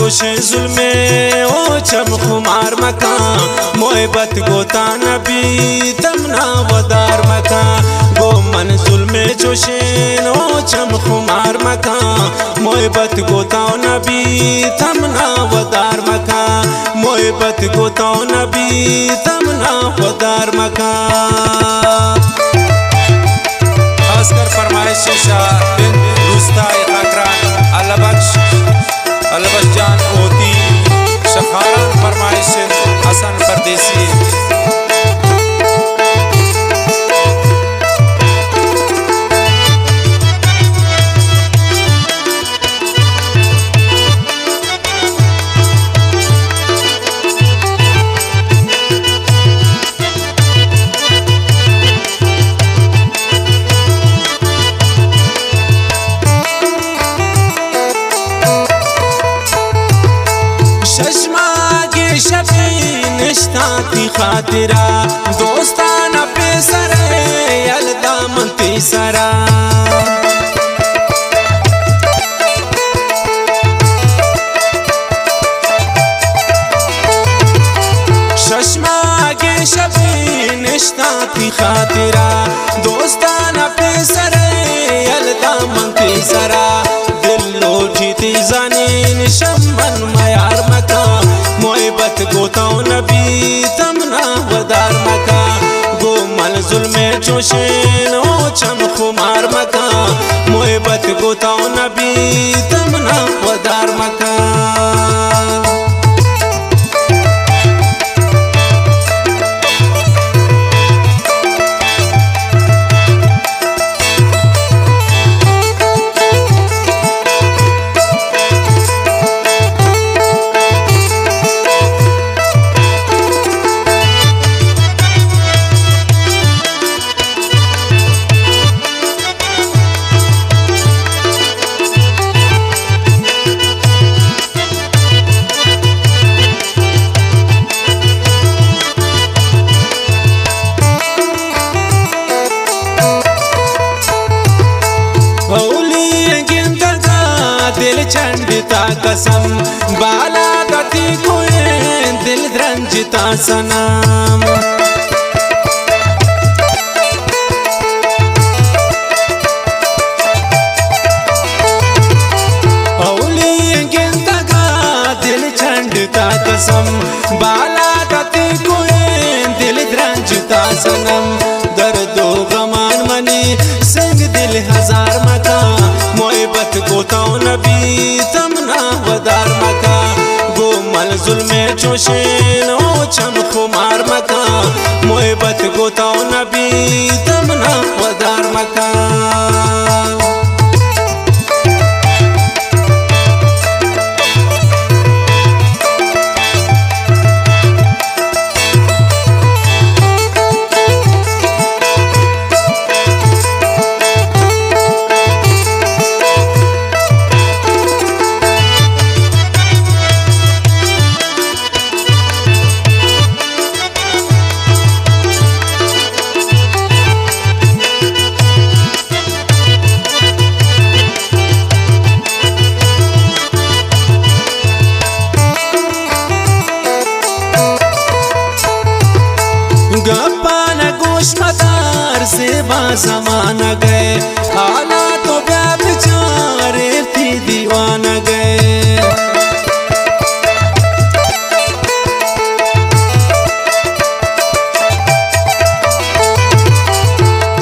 चोशे जुल्मे ओ चम खुमार मका मोहब्बत गोता नबी तमना वदार मका गो मन जुल्मे चोशे ओ चम खुमार मका मोहब्बत गोता नबी तमना वदार मका मोहब्बत गोता नबी तमना वदार मका। खासकर फरमाइश शाह बिन रुस्ताई खाकरान अलबख्श जान होती सखारा फरमाइश हसन परदेसी। निष्ठाती खातिरा दोस्ताना पेसरे यलदा मंती सरा चश्मा के शबी निष्ठाती खातिरा दोस्ताना पेसरे यलदा मंती सरा दिल लोटी जानी शमन मयार मका मोहब्बत गोता नबी तमना वदार मका गो मल जुल्मे चोशे ओ चम खुमार मका मोहब्बत गोता नबी तमना वदार मका। चंडिता कसम बाला गति कोए दिल रंजिता सनम औली गिनता का दिल चंडिता कसम बाला गति कोए दिल रंजिता सनम दर्दो गमान मनी संग दिल हजार मका मोहब्बत गोता नबी तमना वदार मका गो मल जुल्मे चोशे ओ चम खुमार मका मोहब्बत गोता नबी तमना वदार मका। से बाज़माना गए आला तो ब्या बेचारे थी दीवाना गए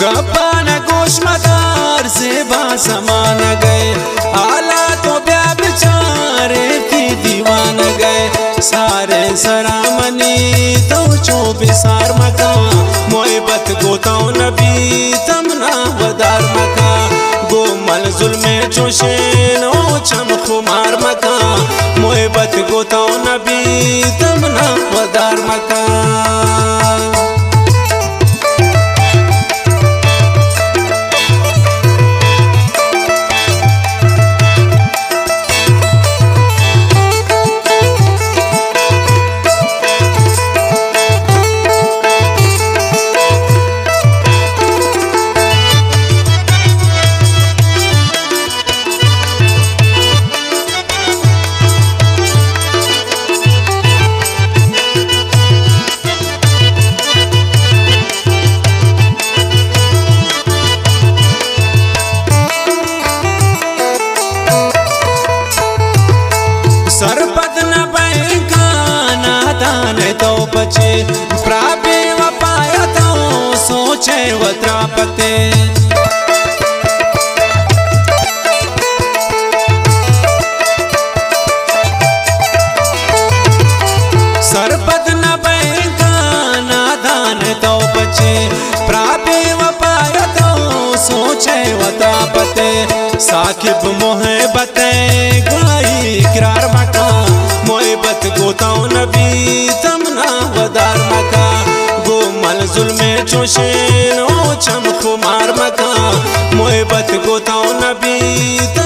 गप्पाना गोश मदार से बाज़माना गए आला तो ब्या बेचारे थी दीवाना गए सारे सरामनी तो चोबे सार मका मोहब्बत गोता नबी तमना वदार मका गो मल जुल्मे चोशे ओ चम खुमार मका मोहब्बत गोता नबी तमना वदार मका। वत्रा पते सरपद न बैंका नादान तो बचे प्रापे वपाय तो सोचे वता पते साकिब मोहे बते गुलाई इकरार मका मोहब्बत गोताओ नबी तमना वदार मका गो मल जुल्मे चोशेन ओ चम खुमार मका मोहब्बत गोताओ नबी